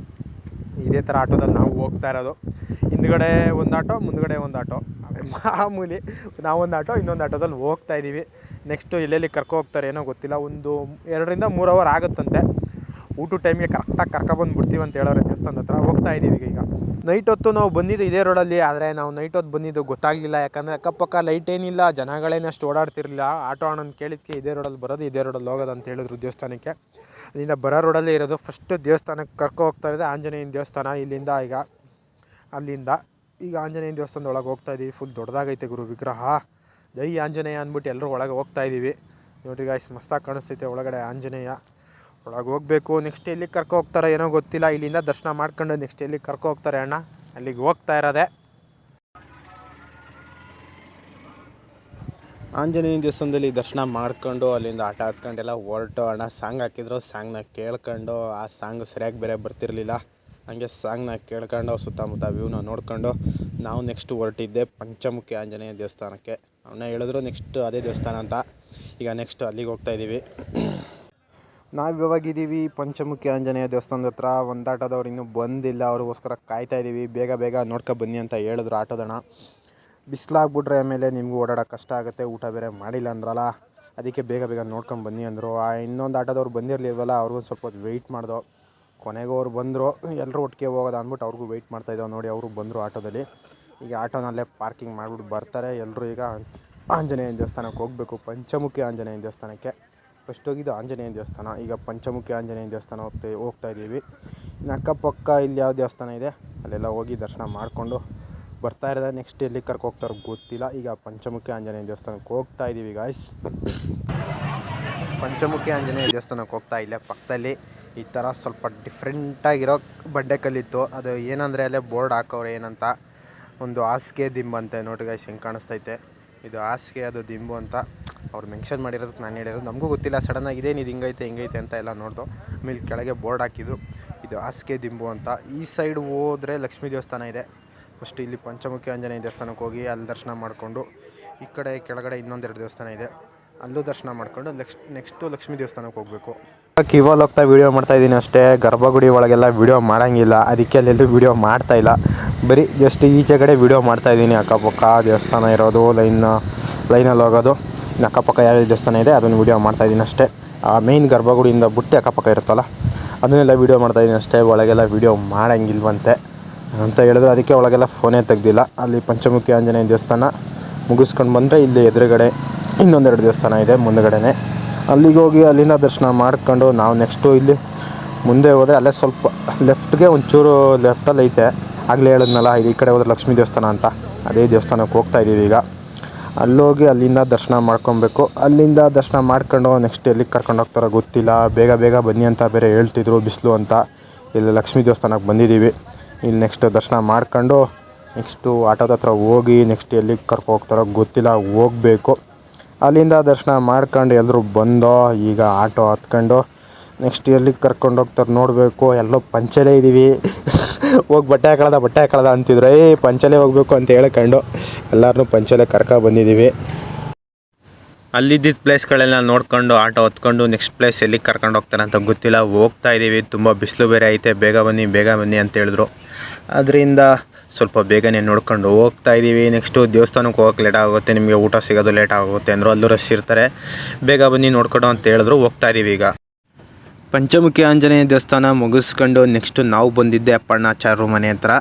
ಇದೇ ಥರ ಆಟೋದಲ್ಲಿ ನಾವು ಹೋಗ್ತಾ ಇರೋದು. ಹಿಂದ್ಗಡೆ ಒಂದು ಆಟೋ, ಮುಂದ್ಗಡೆ ಒಂದು ಆಟೋ, ಮಾಮೂಲಿ. ನಾವೊಂದು ಆಟೋ, ಇನ್ನೊಂದು ಆಟೋದಲ್ಲಿ ಹೋಗ್ತಾ ಇದ್ದೀವಿ. ನೆಕ್ಸ್ಟು ಎಲ್ಲೆಲ್ಲಿ ಕರ್ಕೊ ಹೋಗ್ತಾರೆ ಏನೋ ಗೊತ್ತಿಲ್ಲ. ಒಂದು 2-3 ಅವರ್ ಆಗುತ್ತಂತೆ. ಊಟ ಟೈಮಿಗೆ ಕರೆಕ್ಟಾಗಿ ಕರ್ಕೊಬಂದುಬಿಡ್ತೀವಿ ಅಂತ ಹೇಳೋರೆ ದೇವಸ್ಥಾನದ ಹತ್ರ. ಹೋಗ್ತಾ ಇದ್ದೀವಿ ಈಗ. ನೈಟ್ ಹೊತ್ತು ನಾವು ಬಂದಿದ್ದು ಇದೇ ರೋಡಲ್ಲಿ. ಆದರೆ ನಾವು ನೈಟ್ ಹೊತ್ತು ಬಂದಿದ್ದು ಗೊತ್ತಾಗಲಿಲ್ಲ, ಯಾಕಂದರೆ ಅಕ್ಕಪಕ್ಕ ಲೈಟ್ ಏನಿಲ್ಲ, ಜನಗಳೇನಷ್ಟು ಓಡಾಡ್ತಿರಲಿಲ್ಲ. ಆಟೋ ಅಣ್ಣನ ಕೇಳಿದ್ದಕ್ಕೆ ಇದೇ ರೋಡಲ್ಲಿ ಬರೋದು, ಇದೇ ರೋಡಲ್ಲಿ ಹೋಗೋದು ಅಂತ ಹೇಳಿದ್ರು ದೇವಸ್ಥಾನಕ್ಕೆ. ಅಲ್ಲಿಂದ ಬರೋ ರೋಡಲ್ಲೇ ಇರೋದು. ಫಸ್ಟ್ ದೇವಸ್ಥಾನಕ್ಕೆ ಕರ್ಕೊ ಹೋಗ್ತಾ ಇರೋದು ಆಂಜನೇಯನ ದೇವಸ್ಥಾನ. ಇಲ್ಲಿಂದ ಅಲ್ಲಿಂದ ಈಗ ಆಂಜನೇಯನ ದೇವಸ್ಥಾನದ ಒಳಗೆ ಹೋಗ್ತಾ ಇದ್ದೀವಿ. ಫುಲ್ ದೊಡ್ಡದಾಗೈತೆ ಗುರು ವಿಗ್ರಹ. ಜೈ ಆಂಜನೇಯ ಅಂದ್ಬಿಟ್ಟು ಎಲ್ಲರೂ ಒಳಗೆ ಹೋಗ್ತಾ ಇದ್ದೀವಿ. ನೋಡಿರಿ ಗಾಯ್ಸ್, ಮಸ್ತಾಗಿ ಕಾಣಿಸ್ತೈತೆ ಒಳಗಡೆ ಆಂಜನೇಯ. ಒಳಗೆ ಹೋಗಬೇಕು. ನೆಕ್ಸ್ಟ್ ಎಲ್ಲಿಗೆ ಕರ್ಕೊ ಹೋಗ್ತಾರೆ ಏನೋ ಗೊತ್ತಿಲ್ಲ. ಇಲ್ಲಿಂದ ದರ್ಶನ ಮಾಡ್ಕೊಂಡು ನೆಕ್ಸ್ಟ್ ಎಲ್ಲಿಗೆ ಕರ್ಕೊ ಹೋಗ್ತಾರೆ ಅಣ್ಣ, ಅಲ್ಲಿಗೆ ಹೋಗ್ತಾ ಇರೋದೆ. ಆಂಜನೇಯನ ದೇವಸ್ಥಾನದಲ್ಲಿ ದರ್ಶನ ಮಾಡ್ಕೊಂಡು ಅಲ್ಲಿಂದ ಆಟ ಹತ್ಕೊಂಡೆಲ್ಲ ಹೊರಟು ಅಣ್ಣ ಸಾಂಗ್ ಹಾಕಿದ್ರು. ಸಾಂಗ್ನ ಕೇಳ್ಕೊಂಡು, ಆ ಸಾಂಗ್ ಸರಿಯಾಗಿ ಬೇರೆ ಬರ್ತಿರಲಿಲ್ಲ. ಹಂಗೆ ಸಾಂಗ್ನ ಕೇಳ್ಕೊಂಡು ಸುತ್ತಮುತ್ತ ವ್ಯೂನ ನೋಡ್ಕೊಂಡು ನಾವು ನೆಕ್ಸ್ಟ್ ಹೊರಟಿದ್ದೆ ಪಂಚಮುಖಿ ಆಂಜನೇಯ ದೇವಸ್ಥಾನಕ್ಕೆ. ಅವನ್ನ ಹೇಳಿದ್ರು ನೆಕ್ಸ್ಟ್ ಅದೇ ದೇವಸ್ಥಾನ ಅಂತ. ಈಗ ನೆಕ್ಸ್ಟ್ ಅಲ್ಲಿಗೆ ಹೋಗ್ತಾ ಇದ್ದೀವಿ. ನಾವು ಇವಾಗಿದ್ದೀವಿ ಪಂಚಮುಖಿ ಆಂಜನೇಯ ದೇವಸ್ಥಾನದ ಹತ್ರ. ಒಂದು ಆಟೋದವ್ರು ಇನ್ನೂ ಬಂದಿಲ್ಲ, ಅವ್ರಿಗೋಸ್ಕರ ಕಾಯ್ತಾ ಇದ್ದೀವಿ. ಬೇಗ ನೋಡ್ಕೊಬನ್ನಿ ಅಂತ ಹೇಳಿದ್ರು ಆಟೋದಣ್ಣ. ಬಿಸಿಲಾಗ್ಬಿಟ್ರೆ ಆಮೇಲೆ ನಿಮಗೂ ಓಡಾಡೋಕೆ ಕಷ್ಟ ಆಗುತ್ತೆ. ಊಟ ಬೇರೆ ಮಾಡಿಲ್ಲ ಅಂದ್ರಲ್ಲ, ಅದಕ್ಕೆ ಬೇಗ ನೋಡ್ಕೊಂಡು ಬನ್ನಿ ಅಂದರು. ಇನ್ನೊಂದು ಆಟೋದವ್ರು ಬಂದಿರಲಿಲ್ವಲ್ಲ, ಅವ್ರಿಗೊಂದು ಸ್ವಲ್ಪ ಹೊತ್ತು ವೆಯ್ಟ್ ಮಾಡ್ದೋ. ಕೊನೆಗೂ ಅವ್ರು ಬಂದರು. ಎಲ್ಲರೂ ಒಟ್ಟಿಗೆ ಹೋಗೋದು ಅಂದ್ಬಿಟ್ಟು ಅವ್ರಿಗೂ ವೆಯ್ಟ್ ಮಾಡ್ತಾಯಿದ್ದೋ. ನೋಡಿ ಅವರು ಬಂದರು ಆಟೋದಲ್ಲಿ. ಈಗ ಆಟೋನಲ್ಲೇ ಪಾರ್ಕಿಂಗ್ ಮಾಡಿಬಿಟ್ಟು ಬರ್ತಾರೆ ಎಲ್ಲರೂ. ಈಗ ಆಂಜನೇಯನ ದೇವಸ್ಥಾನಕ್ಕೆ ಹೋಗಬೇಕು, ಪಂಚಮುಖಿ ಆಂಜನೇಯನ ದೇವಸ್ಥಾನಕ್ಕೆ. ಫಸ್ಟ್ ಹೋಗಿದ್ದು ಆಂಜನೇಯನ ದೇವಸ್ಥಾನ, ಈಗ ಪಂಚಮುಖಿ ಆಂಜನೇಯನ ದೇವಸ್ಥಾನ ಹೋಗ್ತಾ ಇದ್ದೀವಿ. ಇನ್ನು ಅಕ್ಕಪಕ್ಕ ಇಲ್ಲಿ ಯಾವ ದೇವಸ್ಥಾನ ಇದೆ ಅಲ್ಲೆಲ್ಲ ಹೋಗಿ ದರ್ಶನ ಮಾಡಿಕೊಂಡು ಬರ್ತಾ ಇರೋದೆ. ನೆಕ್ಸ್ಟ್ ಎಲ್ಲಿ ಕರ್ಕೊ ಹೋಗ್ತಾರೋ ಗೊತ್ತಿಲ್ಲ. ಈಗ ಪಂಚಮುಖಿ ಆಂಜನೇಯ ದೇವಸ್ಥಾನಕ್ಕೆ ಹೋಗ್ತಾ ಇದ್ದೀವಿ ಗಾಯ್ಸ್. ಪಂಚಮುಖಿ ಆಂಜನೇಯ ದೇವಸ್ಥಾನಕ್ಕೆ ಹೋಗ್ತಾ ಇಲ್ಲೇ ಪಕ್ಕದಲ್ಲಿ ಈ ಥರ ಸ್ವಲ್ಪ ಡಿಫ್ರೆಂಟಾಗಿರೋ ಬಂಡೆ ಕಲ್ಲಿತ್ತು. ಅದು ಏನಂದರೆ ಅಲ್ಲೇ ಬೋರ್ಡ್ ಹಾಕೋರು ಏನಂತ, ಒಂದು ಹಾಸಿಗೆ ದಿಂಬು ಅಂತೆ. ನೋಡಿ ಗಾಯ್ಸ್ ಹೆಂಗೆ ಕಾಣಿಸ್ತೈತೆ ಇದು ಹಾಸಿಗೆ, ಅದು ದಿಂಬು ಅಂತ ಅವ್ರು ಮೆನ್ಷನ್ ಮಾಡಿರೋದಕ್ಕೆ ನಾನು ಹೇಳಿರೋದು. ನಮಗೂ ಗೊತ್ತಿಲ್ಲ, ಸಡನ್ನಾಗಿ ಇದೇನಿದು ಹಿಂಗೈತೆ ಅಂತ ಎಲ್ಲ ನೋಡ್ದು. ಆಮೇಲೆ ಕೆಳಗೆ ಬೋರ್ಡ್ ಹಾಕಿದ್ದು ಇದು ಹಾಸಿಗೆ ದಿಂಬು ಅಂತ. ಈ ಸೈಡ್ ಹೋದರೆ ಲಕ್ಷ್ಮೀ ದೇವಸ್ಥಾನ ಇದೆ. ಫಸ್ಟ್ ಇಲ್ಲಿ ಪಂಚಮುಖಿ ಆಂಜನೇಯ ದೇವಸ್ಥಾನಕ್ಕೆ ಹೋಗಿ ಅಲ್ಲಿ ದರ್ಶನ ಮಾಡಿಕೊಂಡು, ಈ ಕಡೆ ಕೆಳಗಡೆ ಇನ್ನೊಂದೆರಡು ದೇವಸ್ಥಾನ ಇದೆ, ಅಲ್ಲೂ ದರ್ಶನ ಮಾಡ್ಕೊಂಡು ನೆಕ್ಸ್ಟು ಲಕ್ಷ್ಮೀ ದೇವಸ್ಥಾನಕ್ಕೆ ಹೋಗಬೇಕು. ಕಿವಲ್ಲಿ ಹೋಗ್ತಾ ವೀಡಿಯೋ ಮಾಡ್ತಾಯಿದ್ದೀನಿ ಅಷ್ಟೇ. ಗರ್ಭಗುಡಿ ಒಳಗೆಲ್ಲ ವೀಡಿಯೋ ಮಾಡೋಂಗಿಲ್ಲ, ಅದಕ್ಕೆ ಅಲ್ಲೆಲ್ಲೂ ವೀಡಿಯೋ ಮಾಡ್ತಾಯಿಲ್ಲ. ಬರೀ ಜಸ್ಟ್ ಈಚೆ ಕಡೆ ವೀಡಿಯೋ ಮಾಡ್ತಾಯಿದ್ದೀನಿ. ಅಕ್ಕಪಕ್ಕ ದೇವಸ್ಥಾನ ಇರೋದು, ಲೈನಲ್ಲಿ ಹೋಗೋದು, ಇನ್ನು ಅಕ್ಕಪಕ್ಕ ಯಾವ ದೇವಸ್ಥಾನ ಇದೆ ಅದನ್ನು ವೀಡಿಯೋ ಮಾಡ್ತಾಯಿದ್ದೀನಿ ಅಷ್ಟೇ. ಆ ಮೇಯ್ನ್ ಗರ್ಭಗುಡಿಯಿಂದ ಬಿಟ್ಟು ಅಕ್ಕಪಕ್ಕ ಇರುತ್ತಲ್ಲ ಅದನ್ನೆಲ್ಲ ವೀಡಿಯೋ ಮಾಡ್ತಾಯಿದ್ದೀನಿ ಅಷ್ಟೇ. ಒಳಗೆಲ್ಲ ವೀಡಿಯೋ ಮಾಡೋಂಗಿಲ್ವಂತೆ ಅಂತ ಹೇಳಿದ್ರು, ಅದಕ್ಕೆ ಒಳಗೆಲ್ಲ ಫೋನೇ ತೆಗ್ದಿಲ್ಲ. ಅಲ್ಲಿ ಪಂಚಮುಖಿ ಆಂಜನೇಯ ದೇವಸ್ಥಾನ ಮುಗಿಸ್ಕೊಂಡು ಬಂದರೆ ಇಲ್ಲಿ ಎದುರುಗಡೆ ಇನ್ನೊಂದೆರಡು ದೇವಸ್ಥಾನ ಇದೆ ಮುಂದುಗಡೆನೇ. ಅಲ್ಲಿಗೆ ಹೋಗಿ ಅಲ್ಲಿಂದ ದರ್ಶನ ಮಾಡ್ಕೊಂಡು ನಾವು ನೆಕ್ಸ್ಟು ಇಲ್ಲಿ ಮುಂದೆ ಹೋದರೆ ಅಲ್ಲೇ ಸ್ವಲ್ಪ ಲೆಫ್ಟ್ಗೆ ಒಂಚೂರು ಲೆಫ್ಟಲ್ಲಿ ಐತೆ, ಆಗಲೇ ಹೇಳಿದ್ನಲ್ಲ ಇದು ಈ ಕಡೆ ಹೋದ್ರೆ ಲಕ್ಷ್ಮೀ ದೇವಸ್ಥಾನ ಅಂತ, ಅದೇ ದೇವಸ್ಥಾನಕ್ಕೆ ಹೋಗ್ತಾಯಿದ್ದೀವಿ ಈಗ. ಅಲ್ಲೋಗಿ ಅಲ್ಲಿಂದ ದರ್ಶನ ಮಾಡ್ಕೊಬೇಕು. ಅಲ್ಲಿಂದ ದರ್ಶನ ಮಾಡ್ಕೊಂಡು ನೆಕ್ಸ್ಟ್ ಎಲ್ಲಿಗೆ ಕರ್ಕೊಂಡು ಹೋಗ್ತಾರೋ ಗೊತ್ತಿಲ್ಲ. ಬೇಗ ಬನ್ನಿ ಅಂತ ಬೇರೆ ಹೇಳ್ತಿದ್ರು, ಬಿಸಿಲು ಅಂತ. ಇಲ್ಲಿ ಲಕ್ಷ್ಮೀ ದೇವಸ್ಥಾನಕ್ಕೆ ಬಂದಿದ್ದೀವಿ. ಇಲ್ಲಿ ನೆಕ್ಸ್ಟ್ ದರ್ಶನ ಮಾಡ್ಕೊಂಡು ನೆಕ್ಸ್ಟು ಆಟೋದ ಹತ್ರ ಹೋಗಿ ನೆಕ್ಸ್ಟ್ ಎಲ್ಲಿಗೆ ಕರ್ಕೊ ಹೋಗ್ತಾರೋ ಗೊತ್ತಿಲ್ಲ, ಹೋಗಬೇಕು. ಅಲ್ಲಿಂದ ದರ್ಶನ ಮಾಡ್ಕೊಂಡು ಎಲ್ಲರೂ ಬಂದೋ. ಈಗ ಆಟೋ ಹತ್ಕೊಂಡು ನೆಕ್ಸ್ಟ್ ಎಲ್ಲಿಗೆ ಕರ್ಕೊಂಡು ಹೋಗ್ತಾರೆ ನೋಡಬೇಕು. ಎಲ್ಲೋ ಪಂಚಲೇ ಇದ್ದೀವಿ. ಹೋಗಿ ಬಟ್ಟೆ ಹಾಕೊಳ್ಳೋದ ಅಂತಿದ್ರು. ಪಂಚಲೆ ಹೋಗಬೇಕು ಅಂತ ಹೇಳ್ಕೊಂಡು ಎಲ್ಲರನ್ನೂ ಪಂಚಲೆ ಕರ್ಕೊ ಬಂದಿದ್ದೀವಿ. ಅಲ್ಲಿದ್ದಿದ್ದ ಪ್ಲೇಸ್ಗಳೆಲ್ಲ ನೋಡ್ಕೊಂಡು ಆಟೋ ಹೊತ್ಕೊಂಡು ನೆಕ್ಸ್ಟ್ ಪ್ಲೇಸ್ ಎಲ್ಲಿಗೆ ಕರ್ಕೊಂಡು ಹೋಗ್ತಾರೆ ಅಂತ ಗೊತ್ತಿಲ್ಲ. ಹೋಗ್ತಾ ಇದ್ದೀವಿ. ತುಂಬ ಬಿಸಿಲು ಬೇರೆ ಐತೆ. ಬೇಗ ಬನ್ನಿ ಅಂತ ಹೇಳಿದ್ರು. ಅದರಿಂದ ಸ್ವಲ್ಪ ಬೇಗನೆ ನೋಡ್ಕೊಂಡು ಹೋಗ್ತಾ ಇದ್ದೀವಿ. ನೆಕ್ಸ್ಟು ದೇವಸ್ಥಾನಕ್ಕೆ ಹೋಗೋಕ್ಕೆ ಲೇಟ್ ಆಗುತ್ತೆ, ನಿಮಗೆ ಊಟ ಸಿಗೋದು ಲೇಟ್ ಆಗುತ್ತೆ ಅಂದರು. ಅಲ್ಲೂ ರಶ್ ಇರ್ತಾರೆ. ಬೇಗ ಬನ್ನಿ ನೋಡ್ಕೊಂಡು ಅಂತ ಹೇಳಿದ್ರು. ಹೋಗ್ತಾ ಇದ್ದೀವಿ. ಈಗ ಪಂಚಮುಖಿ ಆಂಜನೇಯ ದೇವಸ್ಥಾನ ಮುಗಿಸ್ಕೊಂಡು ನೆಕ್ಸ್ಟು ನಾವು ಬಂದಿದ್ದೆ ಅಪ್ಪಣ್ಣಾಚಾರ್ಯ ಮನೆ ಹತ್ರ.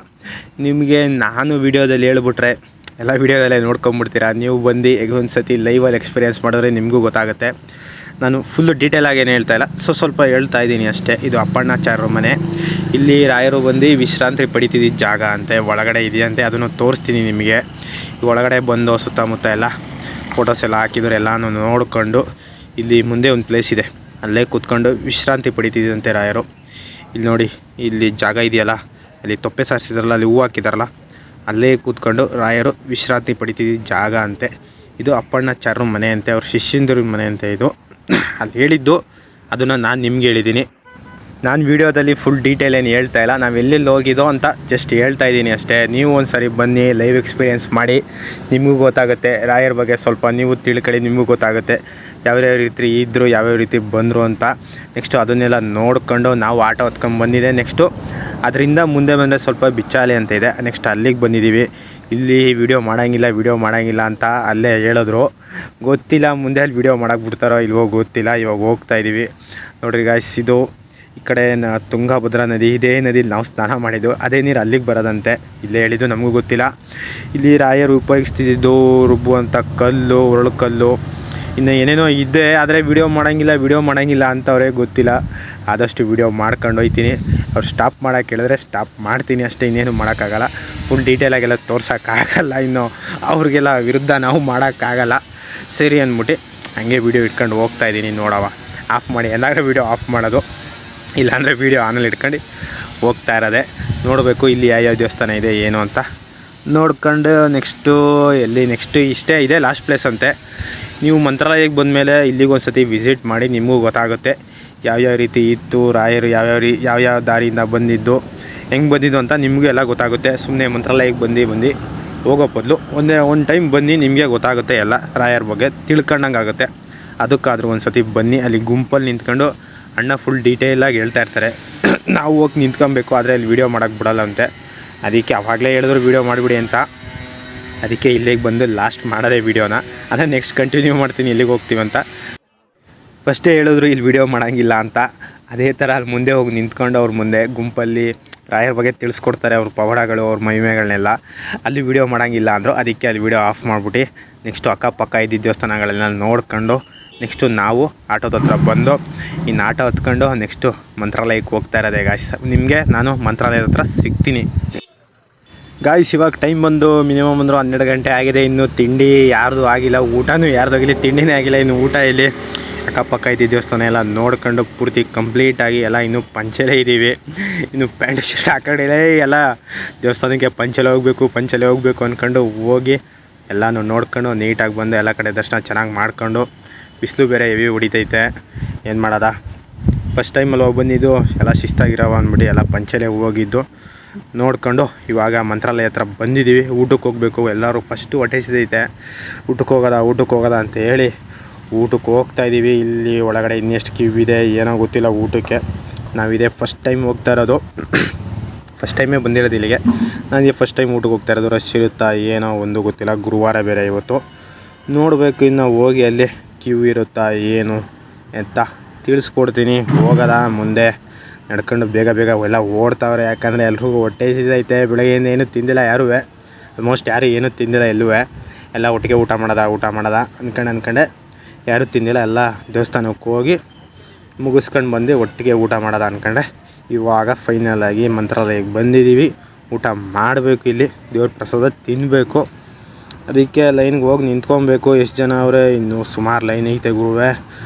ನಿಮಗೆ ನಾನು ವೀಡಿಯೋದಲ್ಲಿ ಹೇಳ್ಬಿಟ್ರೆ ಎಲ್ಲ ವೀಡಿಯೋದಲ್ಲೇ ನೋಡ್ಕೊಂಬಿಡ್ತೀರಾ. ನೀವು ಬಂದು ಒಂದು ಸತಿ ಲೈವಲ್ಲಿ ಎಕ್ಸ್ಪೀರಿಯೆನ್ಸ್ ಮಾಡಿದ್ರೆ ನಿಮಗೂ ಗೊತ್ತಾಗುತ್ತೆ. ನಾನು ಫುಲ್ಲು ಡೀಟೇಲಾಗಿ ಏನು ಹೇಳ್ತಾಯಿಲ್ಲ, ಸ್ವಲ್ಪ ಹೇಳ್ತಾ ಇದ್ದೀನಿ ಅಷ್ಟೇ. ಇದು ಅಪ್ಪಣ್ಣಾಚಾರ್ಯ ಮನೆ. ಇಲ್ಲಿ ರಾಯರು ಬಂದು ವಿಶ್ರಾಂತಿ ಪಡಿತಿದ್ದ ಜಾಗ ಅಂತೆ, ಒಳಗಡೆ ಇದೆಯಂತೆ. ಅದನ್ನು ತೋರಿಸ್ತೀನಿ ನಿಮಗೆ. ಒಳಗಡೆ ಬಂದು ಸುತ್ತಮುತ್ತ ಎಲ್ಲ ಫೋಟೋಸ್ ಎಲ್ಲ ಹಾಕಿದ್ರು. ಎಲ್ಲನೂ ನೋಡಿಕೊಂಡು ಇಲ್ಲಿ ಮುಂದೆ ಒಂದು ಪ್ಲೇಸ್ ಇದೆ, ಅಲ್ಲೇ ಕೂತ್ಕೊಂಡು ವಿಶ್ರಾಂತಿ ಪಡಿತಿದ್ದಂತೆ ರಾಯರು. ಇಲ್ಲಿ ನೋಡಿ, ಇಲ್ಲಿ ಜಾಗ ಇದೆಯಲ್ಲ, ಅಲ್ಲಿ ತೊಪ್ಪೆ ಸಾರಿಸಿದ್ರಲ್ಲ, ಅಲ್ಲಿ ಹೂವು ಹಾಕಿದಾರಲ್ಲ, ಅಲ್ಲೇ ಕೂತ್ಕೊಂಡು ರಾಯರು ವಿಶ್ರಾಂತಿ ಪಡಿತಿದ್ದ ಜಾಗ ಅಂತೆ. ಇದು ಅಪ್ಪಣ್ಣಾಚಾರ್ಯ ಮನೆ ಅಂತೆ, ಅವ್ರ ಶಿಷ್ಯಂದ್ರ ಮನೆ ಅಂತೆ ಇದು. ಅಲ್ಲಿ ಹೇಳಿದ್ದು ಅದನ್ನು ನಾನು ನಿಮ್ಗೆ ಹೇಳಿದ್ದೀನಿ. ನಾನು ವೀಡಿಯೋದಲ್ಲಿ ಫುಲ್ ಡೀಟೇಲ್ ಏನು ಹೇಳ್ತಾ ಇಲ್ಲ, ನಾವು ಎಲ್ಲೆಲ್ಲಿ ಹೋಗಿದ್ದೋ ಅಂತ ಜಸ್ಟ್ ಹೇಳ್ತಾ ಇದ್ದೀನಿ ಅಷ್ಟೇ. ನೀವು ಒಂದು ಸಾರಿ ಬನ್ನಿ, ಲೈವ್ ಎಕ್ಸ್ಪೀರಿಯೆನ್ಸ್ ಮಾಡಿ, ನಿಮಗೂ ಗೊತ್ತಾಗುತ್ತೆ. ರಾಯರ ಬಗ್ಗೆ ಸ್ವಲ್ಪ ನೀವು ತಿಳ್ಕೊಳ್ಳಿ, ನಿಮಗೂ ಗೊತ್ತಾಗುತ್ತೆ ಯಾವ್ಯಾವ ರೀತಿ ಇದ್ದರು, ಯಾವ್ಯಾವ ರೀತಿ ಬಂದರು ಅಂತ. ನೆಕ್ಸ್ಟು ಅದನ್ನೆಲ್ಲ ನೋಡ್ಕೊಂಡು ನಾವು ಆಟೋ ಹೊತ್ಕೊಂಡು ಬಂದಿದೆ. ನೆಕ್ಸ್ಟು ಅದರಿಂದ ಮುಂದೆ ಬಂದರೆ ಸ್ವಲ್ಪ ಬಿಚ್ಚಾಲೆ ಅಂತ ಇದೆ, ನೆಕ್ಸ್ಟ್ ಅಲ್ಲಿಗೆ ಬಂದಿದ್ದೀವಿ. ಇಲ್ಲಿ ವೀಡಿಯೋ ಮಾಡೋಂಗಿಲ್ಲ ಅಂತ ಅಲ್ಲೇ ಹೇಳಿದ್ರು. ಗೊತ್ತಿಲ್ಲ ಮುಂದೆ ಅಲ್ಲಿ ವೀಡಿಯೋ ಮಾಡೋಕ್ಕೆ ಬಿಡ್ತಾರೋ ಇಲ್ವೋ ಗೊತ್ತಿಲ್ಲ. ಇವಾಗ ಹೋಗ್ತಾಯಿದ್ದೀವಿ ನೋಡಿರಿ ಗಾಯ್ಸ್. ಇದು ಈ ಕಡೆ ತುಂಗಭದ್ರಾ ನದಿ, ಇದೇ ನದಿಲಿ ನಾವು ಸ್ನಾನ ಮಾಡಿದ್ದು, ಅದೇ ನೀರು ಅಲ್ಲಿಗೆ ಬರೋದಂತೆ. ಇಲ್ಲೇ ಹೇಳಿದ್ದು, ನಮಗೂ ಗೊತ್ತಿಲ್ಲ. ಇಲ್ಲಿ ರಾಯರು ಉಪಯೋಗಿಸ್ತಿದ್ದು ರುಬ್ಬುವಂಥ ಕಲ್ಲು, ಒರಳು ಕಲ್ಲು, ಇನ್ನು ಏನೇನೋ ಇದೆ. ಆದರೆ ವೀಡಿಯೋ ಮಾಡೋಂಗಿಲ್ಲ ಅಂತವ್ರೆ, ಗೊತ್ತಿಲ್ಲ. ಆದಷ್ಟು ವೀಡಿಯೋ ಮಾಡ್ಕೊಂಡು ಹೋಗ್ತೀನಿ. ಅವ್ರು ಸ್ಟಾಪ್ ಮಾಡೋಕ್ಕೆ ಹೇಳಿದ್ರೆ ಸ್ಟಾಪ್ ಮಾಡ್ತೀನಿ ಅಷ್ಟೇ, ಇನ್ನೇನು ಮಾಡೋಕ್ಕಾಗಲ್ಲ. ಫುಲ್ ಡೀಟೇಲಾಗೆಲ್ಲ ತೋರ್ಸೋಕ್ಕಾಗಲ್ಲ. ಇನ್ನು ಅವ್ರಿಗೆಲ್ಲ ವಿರುದ್ಧ ನಾವು ಮಾಡೋಕ್ಕಾಗಲ್ಲ. ಸರಿ ಅಂದ್ಬಿಟ್ಟು ಹಾಗೆ ವೀಡಿಯೋ ಇಟ್ಕೊಂಡು ಹೋಗ್ತಾಯಿದ್ದೀನಿ. ನೋಡವ ಆಫ್ ಮಾಡಿ, ಎಲ್ಲಾದ್ರೂ ವೀಡಿಯೋ ಆಫ್ ಮಾಡೋದು, ಇಲ್ಲಾಂದರೆ ವೀಡಿಯೋ ಆನಲ್ಲಿ ಇಟ್ಕೊಂಡು ಹೋಗ್ತಾ ಇರೋದೆ. ನೋಡಬೇಕು ಇಲ್ಲಿ ಯಾವ್ಯಾವ ದೇವಸ್ಥಾನ ಇದೆ ಏನು ಅಂತ ನೋಡ್ಕೊಂಡು ನೆಕ್ಸ್ಟು ಇಷ್ಟೇ ಇದೆ ಲಾಸ್ಟ್ ಪ್ಲೇಸ್ ಅಂತೆ. ನೀವು ಮಂತ್ರಾಲಯಕ್ಕೆ ಬಂದಮೇಲೆ ಇಲ್ಲಿಗೆ ಒಂದು ಸತಿ ವಿಸಿಟ್ ಮಾಡಿ, ನಿಮಗೂ ಗೊತ್ತಾಗುತ್ತೆ ಯಾವ್ಯಾವ ರೀತಿ ಇತ್ತು, ರಾಯರು ಯಾವ್ಯಾವ ದಾರಿಯಿಂದ ಬಂದಿದ್ದು, ಹೆಂಗೆ ಬಂದಿದ್ದು ಅಂತ ನಿಮಗೂ ಎಲ್ಲ ಗೊತ್ತಾಗುತ್ತೆ. ಸುಮ್ಮನೆ ಮಂತ್ರಾಲಯಕ್ಕೆ ಬಂದು ಹೋಗೋ ಬದಲು ಒಂದು ಟೈಮ್ ಬನ್ನಿ, ನಿಮಗೆ ಗೊತ್ತಾಗುತ್ತೆ ಎಲ್ಲ ರಾಯರ ಬಗ್ಗೆ ತಿಳ್ಕೊಂಡಂಗೆ ಆಗುತ್ತೆ. ಅದಕ್ಕಾದರೂ ಒಂದು ಸತಿ ಬನ್ನಿ. ಅಲ್ಲಿ ಗುಂಪಲ್ಲಿ ನಿಂತ್ಕೊಂಡು ಅಣ್ಣ ಫುಲ್ ಡೀಟೇಲಾಗಿ ಹೇಳ್ತಾ ಇರ್ತಾರೆ. ನಾವು ಹೋಗಿ ನಿಂತ್ಕೊಬೇಕು, ಆದರೆ ಅಲ್ಲಿ ವೀಡಿಯೋ ಮಾಡೋಕ್ಕೆ ಬಿಡೋಲ್ಲ ಅಂತೆ. ಅದಕ್ಕೆ ಅವಾಗಲೇ ಹೇಳಿದ್ರು ವೀಡಿಯೋ ಮಾಡಿಬಿಡಿ ಅಂತ. ಅದಕ್ಕೆ ಇಲ್ಲಿಗೆ ಬಂದು ಲಾಸ್ಟ್ ಮಾಡೋದೇ ವೀಡಿಯೋನ. ಅದೇ ನೆಕ್ಸ್ಟ್ ಕಂಟಿನ್ಯೂ ಮಾಡ್ತೀನಿ ಎಲ್ಲಿಗೆ ಹೋಗ್ತೀವಿ ಅಂತ. ಫಸ್ಟೇ ಹೇಳಿದ್ರು ಇಲ್ಲಿ ವೀಡಿಯೋ ಮಾಡೋಂಗಿಲ್ಲ ಅಂತ. ಅದೇ ಥರ ಅಲ್ಲಿ ಮುಂದೆ ಹೋಗಿ ನಿಂತ್ಕೊಂಡು ಅವ್ರ ಮುಂದೆ ಗುಂಪಲ್ಲಿ ರಾಯರ ಬಗ್ಗೆ ತಿಳಿಸ್ಕೊಡ್ತಾರೆ, ಅವ್ರ ಪವಾಡಗಳು, ಅವ್ರ ಮಹಿಮೆಗಳನ್ನೆಲ್ಲ. ಅಲ್ಲಿ ವೀಡಿಯೋ ಮಾಡೋಂಗಿಲ್ಲ ಅಂದರು. ಅದಕ್ಕೆ ಅಲ್ಲಿ ವೀಡಿಯೋ ಆಫ್ ಮಾಡಿಬಿಟ್ಟು ನೆಕ್ಸ್ಟು ಅಕ್ಕಪಕ್ಕ ಇದ್ದಿದ್ದ ದೇವಸ್ಥಾನಗಳೆಲ್ಲ ನೋಡ್ಕೊಂಡು ನೆಕ್ಸ್ಟು ನಾವು ಆಟೋದ ಹತ್ರ ಬಂದು ಇನ್ನು ಆಟೋ ಹತ್ಕೊಂಡು ನೆಕ್ಸ್ಟು ಮಂತ್ರಾಲಯಕ್ಕೆ ಹೋಗ್ತಾ ಇರೋದೆ ಗಾಯ್ಸ್. ನಿಮಗೆ ನಾನು ಮಂತ್ರಾಲಯದ ಹತ್ರ ಸಿಗ್ತೀನಿ ಗಾಯ್ಸ್. ಇವಾಗ ಟೈಮ್ ಬಂದು ಮಿನಿಮಮ್ 12 ಗಂಟೆ ಆಗಿದೆ. ಇನ್ನು ತಿಂಡಿ ಯಾರ್ದು ಆಗಿಲ್ಲ, ಊಟನೂ ಯಾರ್ದಾಗಿಲ್ಲ, ತಿಂಡಿನೇ ಆಗಿಲ್ಲ. ಇನ್ನು ಊಟ ಇಲ್ಲಿ ಅಕ್ಕಪಕ್ಕ ಇದ್ದಿದ್ದ ದೇವಸ್ಥಾನ ಎಲ್ಲ ನೋಡ್ಕೊಂಡು ಪೂರ್ತಿ ಕಂಪ್ಲೀಟಾಗಿ ಎಲ್ಲ ಇನ್ನೂ ಪಂಚಲೇ ಇದ್ದೀವಿ. ಇನ್ನು ಪ್ಯಾಂಟ್ ಶರ್ಟ್ ಹಾಕೊಂಡಿಲ್ಲ. ಎಲ್ಲ ದೇವಸ್ಥಾನಕ್ಕೆ ಪಂಚಲೆ ಹೋಗಬೇಕು ಅಂದ್ಕೊಂಡು ಹೋಗಿ ಎಲ್ಲನೂ ನೋಡ್ಕೊಂಡು ನೀಟಾಗಿ ಬಂದು ಎಲ್ಲ ಕಡೆ ದರ್ಶನ ಚೆನ್ನಾಗಿ ಮಾಡ್ಕೊಂಡು, ಬಿಸಿಲು ಬೇರೆ ಹೆವಿ ಹೊಡಿತೈತೆ, ಏನು ಮಾಡೋದ. ಫಸ್ಟ್ ಟೈಮಲ್ಲಿ ಹೋಗಿ ಬಂದಿದ್ದು, ಎಲ್ಲ ಶಿಸ್ತಾಗಿರೋವ ಅಂದ್ಬಿಟ್ಟು ಎಲ್ಲ ಪಂಚಲೆ ಹೋಗಿದ್ದು ನೋಡ್ಕೊಂಡು ಇವಾಗ ಮಂತ್ರಾಲಯ ಹತ್ರ ಬಂದಿದ್ದೀವಿ. ಊಟಕ್ಕೆ ಹೋಗಬೇಕು. ಎಲ್ಲರೂ ಫಸ್ಟು ಹೊಟ್ಟೆ ಹಸಿದೈತೆ, ಊಟಕ್ಕೆ ಹೋಗೋದ ಅಂತ ಹೇಳಿ ಊಟಕ್ಕೆ ಹೋಗ್ತಾಯಿದ್ದೀವಿ. ಇಲ್ಲಿ ಒಳಗಡೆ ಇನ್ನೆಷ್ಟು ಕ್ಯೂ ಇದೆ ಏನೋ ಗೊತ್ತಿಲ್ಲ ಊಟಕ್ಕೆ. ನಾವಿದೆ ಫಸ್ಟ್ ಟೈಮ್ ಹೋಗ್ತಾ ಇರೋದು, ಫಸ್ಟ್ ಟೈಮೇ ಬಂದಿರೋದು ಇಲ್ಲಿಗೆ. ನನಗೆ ಫಸ್ಟ್ ಟೈಮ್ ಊಟಕ್ಕೆ ಹೋಗ್ತಾ ಇರೋದು. ರಶ್ ಇರುತ್ತಾ ಏನೋ ಒಂದು ಗೊತ್ತಿಲ್ಲ, ಗುರುವಾರ ಬೇರೆ ಇವತ್ತು. ನೋಡಬೇಕು ಇನ್ನು ಹೋಗಿ ಅಲ್ಲಿ ಕ್ಯೂ ಇರುತ್ತಾ ಏನು ಅಂತ ತಿಳಿಸ್ಕೊಡ್ತೀನಿ. ಹೋಗೋದ ಮುಂದೆ ನಡ್ಕೊಂಡು ಬೇಗ ಎಲ್ಲ ಓಡ್ತಾವ್ರೆ. ಯಾಕಂದರೆ ಎಲ್ರಿಗೂ ಹೊಟ್ಟೆ ಹಸಿದೈತೆ. ಬೆಳಗ್ಗೆಯಿಂದ ಏನೂ ತಿಂದಿಲ್ಲ ಯಾರೂ, ಆಲ್ಮೋಸ್ಟ್ ಯಾರೂ ಏನೂ ತಿಂದಿಲ್ಲ ಎಲ್ಲೂ. ಎಲ್ಲ ಒಟ್ಟಿಗೆ ಊಟ ಮಾಡೋದ ಅಂದ್ಕೊಂಡೆ ಯಾರೂ ತಿಂದಿಲ್ಲ. ಎಲ್ಲ ದೇವಸ್ಥಾನಕ್ಕೆ ಹೋಗಿ ಮುಗಿಸ್ಕೊಂಡು ಬಂದು ಒಟ್ಟಿಗೆ ಊಟ ಮಾಡೋದ ಅಂದ್ಕೊಂಡೆ. ಇವಾಗ ಫೈನಲಾಗಿ ಮಂತ್ರಾಲಯಕ್ಕೆ ಬಂದಿದ್ದೀವಿ. ಊಟ ಮಾಡಬೇಕು, ಇಲ್ಲಿ ದೇವ್ರ ಪ್ರಸಾದ ತಿನ್ನಬೇಕು. ಅದಕ್ಕೆ ಲೈನ್ಗೆ ಹೋಗಿ ನಿಂತ್ಕೊಬೇಕು. ಎಷ್ಟು ಜನ ಅವರೇ, ಇನ್ನೂ ಸುಮಾರು ಲೈನ್ ಐತೆ ಗುರುವೆ.